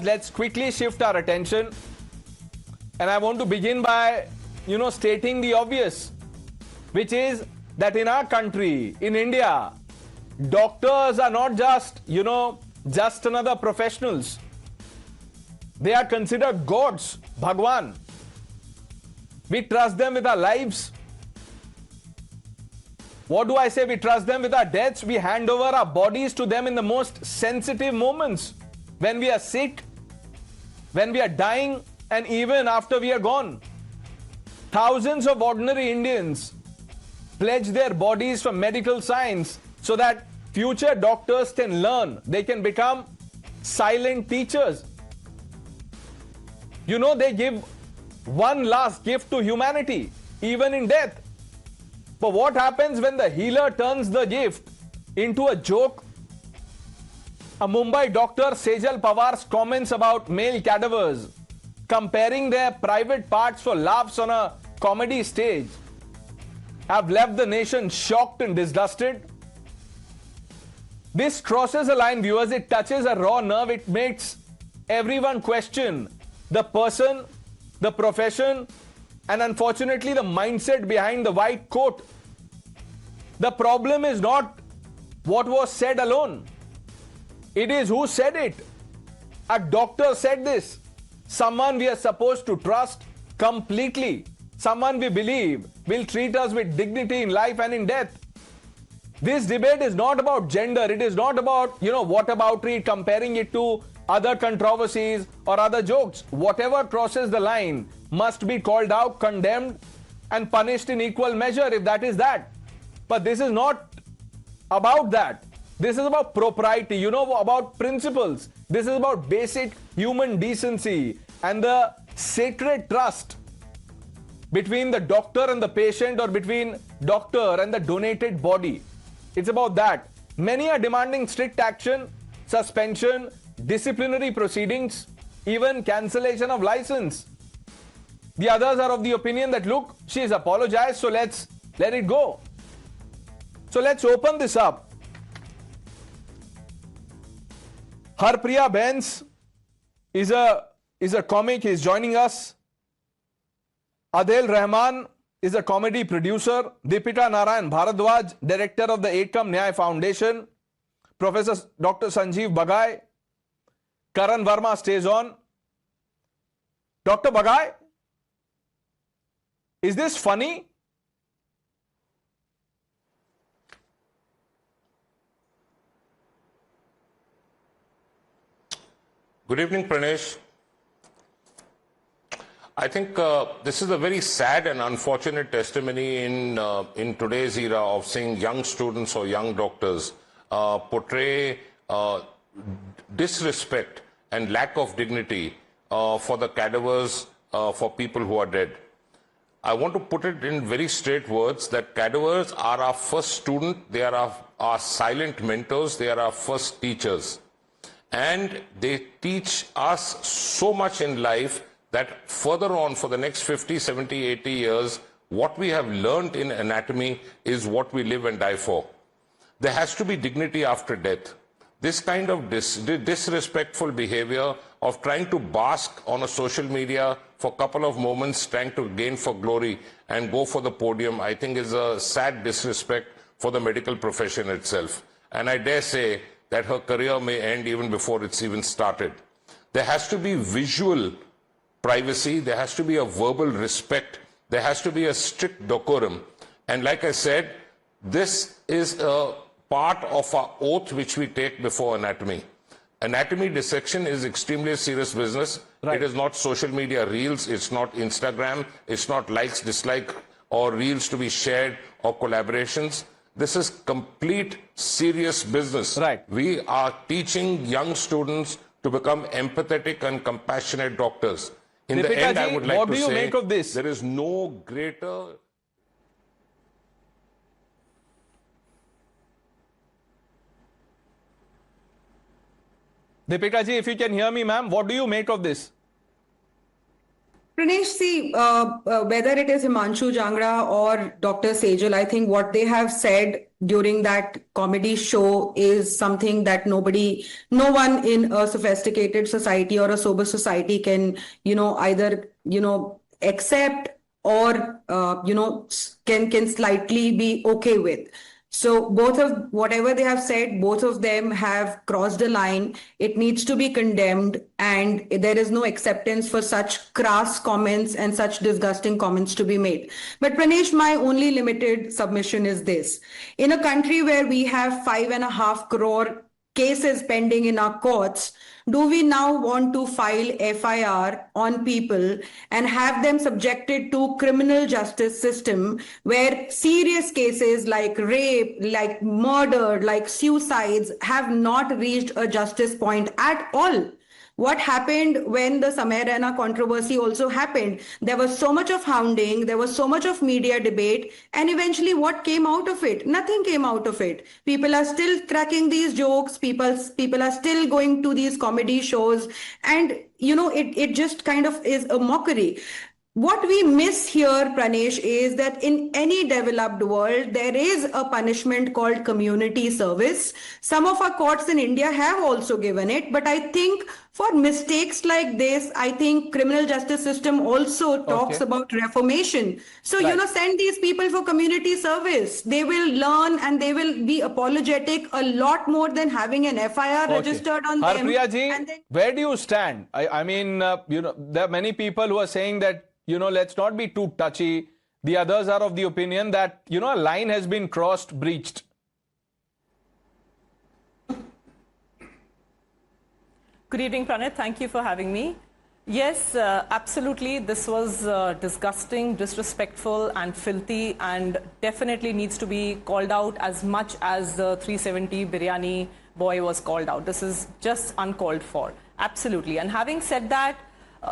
let's quickly shift our attention. And I want to begin by, stating the obvious, which is that in our country, in India, doctors are not just, just another professionals. They are considered gods, Bhagwan. We trust them with our lives. What do I say? We trust them with our deaths. We hand over our bodies to them in the most sensitive moments. When we are sick, when we are dying, and even after we are gone. Thousands of ordinary Indians pledge their bodies for medical science so that future doctors can learn. They can become silent teachers. They give one last gift to humanity, even in death. But what happens when the healer turns the gift into a joke? A Mumbai doctor, Sejal Pawar's comments about male cadavers, comparing their private parts for laughs on a comedy stage, have left the nation shocked and disgusted. This crosses a line, viewers. It touches a raw nerve. It makes everyone question the person, the profession, and unfortunately the mindset behind the white coat. The problem is not what was said alone. It is who said it. A doctor said this. Someone we are supposed to trust completely. Someone we believe will treat us with dignity in life and in death. This debate is not about gender. It is not about, whataboutery, comparing it to other controversies or other jokes. Whatever crosses the line must be called out, condemned, and punished in equal measure if that is that. But this is not about that. This is about propriety, about principles. This is about basic human decency and the sacred trust between the doctor and the patient, or between doctor and the donated body. It's about that. Many are demanding strict action, suspension, disciplinary proceedings, even cancellation of license. The others are of the opinion that, look, she's apologized, so let's let it go. So let's open this up. Harpriya Benz is a comic. He's joining us. Adel Rahman is a comedy producer. Deepika Narayan Bharadwaj, director of the Ekam Nyay Foundation. Professor Dr. Sanjeev Bagai. Karan Verma stays on. Dr. Bagai, is this funny? Good evening, Pranesh. I think this is a very sad and unfortunate testimony in today's era of seeing young students or young doctors portray disrespect and lack of dignity for the cadavers, for people who are dead. I want to put it in very straight words that cadavers are our first student, they are our silent mentors, they are our first teachers. And they teach us so much in life that further on for the next 50, 70, 80 years, what we have learned in anatomy is what we live and die for. There has to be dignity after death. This kind of disrespectful behavior of trying to bask on a social media for a couple of moments, trying to gain for glory and go for the podium, I think is a sad disrespect for the medical profession itself. And I dare say that her career may end even before it's even started. There has to be visual privacy, there has to be a verbal respect, there has to be a strict decorum. And like I said, this is a part of our oath which we take before anatomy. Anatomy dissection is extremely serious business. Right. It is not social media reels, it's not Instagram, it's not likes, dislike, or reels to be shared or collaborations. This is complete serious business. Right. We are teaching young students to become empathetic and compassionate doctors. In the end, I would like to say, make of this? There is no greater... Deepika ji, if you can hear me, ma'am, what do you make of this? Pranesh, see, whether it is Himanshu Jangra or Dr. Sejal, I think what they have said during that comedy show is something that no one in a sophisticated society or a sober society can, either, accept or, can slightly be okay with. So both of whatever they have said, both of them have crossed a line. It needs to be condemned, and there is no acceptance for such crass comments and such disgusting comments to be made. But Pranesh, my only limited submission is this. In a country where we have 5.5 crore cases pending in our courts, do we now want to file FIR on people and have them subjected to criminal justice system where serious cases like rape, like murder, like suicides have not reached a justice point at all? What happened when the Samay Raina controversy also happened? There was so much of hounding, there was so much of media debate, and eventually what came out of it? Nothing came out of it. People are still cracking these jokes, people are still going to these comedy shows, and it just kind of is a mockery. What we miss here, Pranesh, is that in any developed world, there is a punishment called community service. Some of our courts in India have also given it, but I think for mistakes like this, I think criminal justice system also talks about reformation. So, send these people for community service. They will learn and they will be apologetic a lot more than having an FIR registered on them. Harpriya ji, where do you stand? I mean, there are many people who are saying that, let's not be too touchy. The others are of the opinion that, a line has been crossed, breached. Good evening, Pranit. Thank you for having me. Yes, absolutely. This was disgusting, disrespectful and filthy, and definitely needs to be called out as much as the 370 biryani boy was called out. This is just uncalled for. Absolutely. And having said that,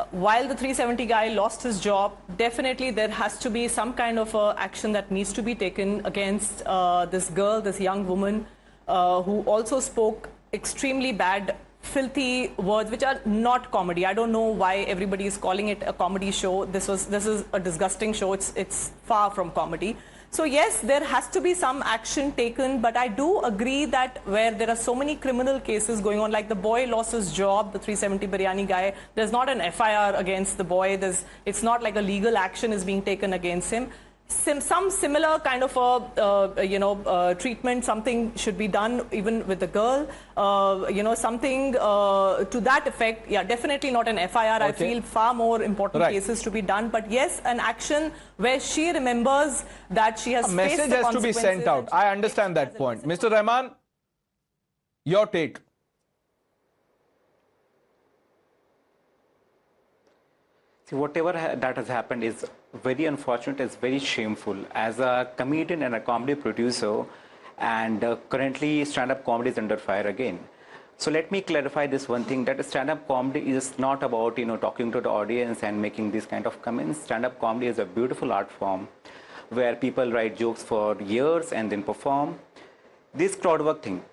while the 370 guy lost his job, definitely there has to be some kind of action that needs to be taken against this girl, this young woman, who also spoke extremely bad, filthy words, which are not comedy. I don't know why everybody is calling it a comedy show. This is a disgusting show. It's far from comedy. So yes, there has to be some action taken, but I do agree that where there are so many criminal cases going on, like the boy lost his job, the 370 biryani guy, there's not an FIR against the boy. It's not like a legal action is being taken against him. Some similar kind of treatment, something should be done even with the girl, something to that effect. Yeah, definitely not an FIR. I feel far more important cases to be done. But yes, an action where she remembers that she has faced the consequences. A message has to be sent out. I understand that point. Mr. Rahman, your take. See, whatever that has happened is very unfortunate, it's very shameful. As a comedian and a comedy producer, and currently stand-up comedy is under fire again. So let me clarify this one thing, that stand-up comedy is not about, talking to the audience and making these kind of comments. Stand-up comedy is a beautiful art form where people write jokes for years and then perform. This crowd work thing.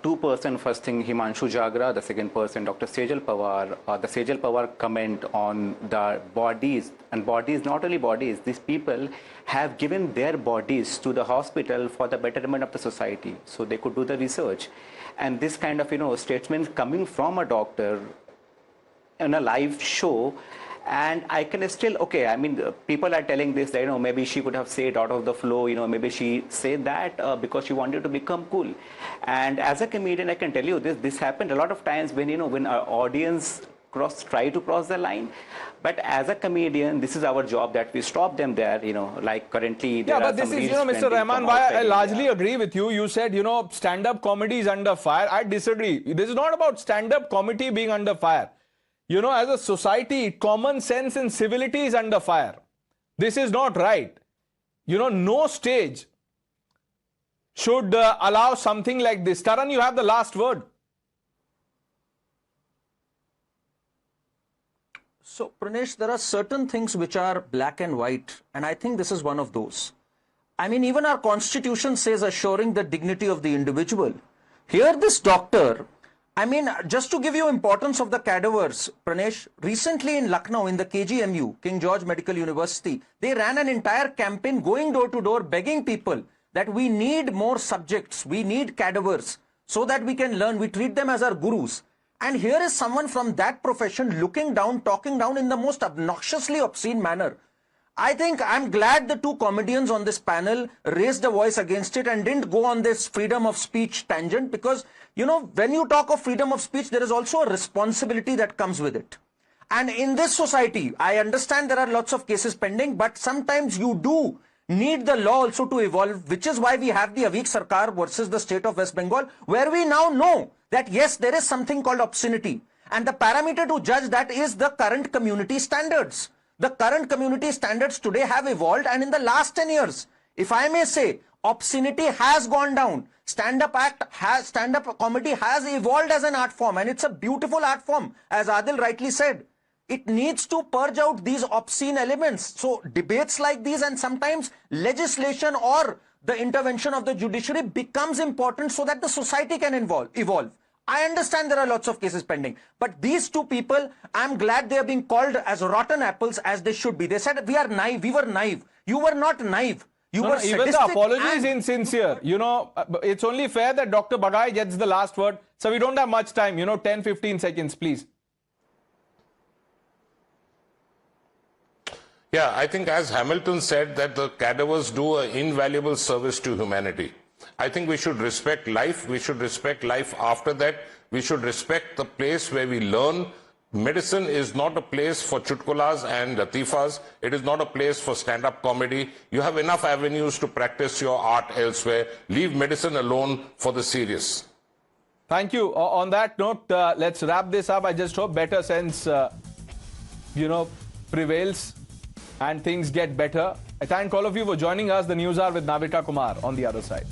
Two person, first thing Himanshu Jagra, the second person Dr. Sejal Pawar. The Sejal Pawar comment on the bodies, and bodies, not only bodies, these people have given their bodies to the hospital for the betterment of the society, so they could do the research. And this kind of statements coming from a doctor in a live show, and I can still, I mean, people are telling this, that, maybe she could have said out of the flow, maybe she said that because she wanted to become cool. And as a comedian, I can tell you this happened a lot of times when, when our audience try to cross the line. But as a comedian, this is our job, that we stop them there, like currently. Yeah, but this is, Mr. Rahman, why I largely agree with you. You said, stand-up comedy is under fire. I disagree. This is not about stand-up comedy being under fire. As a society, common sense and civility is under fire. This is not right. No stage should allow something like this. Taran, you have the last word. So, Pranesh, there are certain things which are black and white, and I think this is one of those. I mean, even our constitution says assuring the dignity of the individual. Here, this doctor I mean, just to give you importance of the cadavers, Pranesh, recently in Lucknow, in the KGMU, King George Medical University, they ran an entire campaign going door to door begging people that we need more subjects, we need cadavers so that we can learn, we treat them as our gurus. And here is someone from that profession looking down, talking down in the most obnoxiously obscene manner. I think I'm glad the two comedians on this panel raised a voice against it and didn't go on this freedom of speech tangent, because, you know, when you talk of freedom of speech, there is also a responsibility that comes with it. And in this society, I understand there are lots of cases pending, but sometimes you do need the law also to evolve, which is why we have the Avik Sarkar versus the state of West Bengal, where we now know that yes, there is something called obscenity. And the parameter to judge that is the current community standards. The current community standards today have evolved, and in the last 10 years, if I may say, obscenity has gone down. Stand-up comedy has evolved as an art form, and it's a beautiful art form, as Adil rightly said. It needs to purge out these obscene elements. So debates like these and sometimes legislation or the intervention of the judiciary becomes important so that the society can evolve. I understand there are lots of cases pending, but these two people, I'm glad they are being called as rotten apples, as they should be. They said we are naive, we were naive. You were not naive. You were sadistic. Even the apology is insincere. You know, it's only fair that Dr. Bagai gets the last word. So we don't have much time, 10, 15 seconds, please. Yeah, I think as Hamilton said, that the cadavers do an invaluable service to humanity. I think we should respect life. We should respect life after that. We should respect the place where we learn. Medicine is not a place for chutkulas and latifas. It is not a place for stand-up comedy. You have enough avenues to practice your art elsewhere. Leave medicine alone for the serious. Thank you. On that note, let's wrap this up. I just hope better sense, prevails and things get better. I thank all of you for joining us. The News Hour with Navika Kumar on the other side.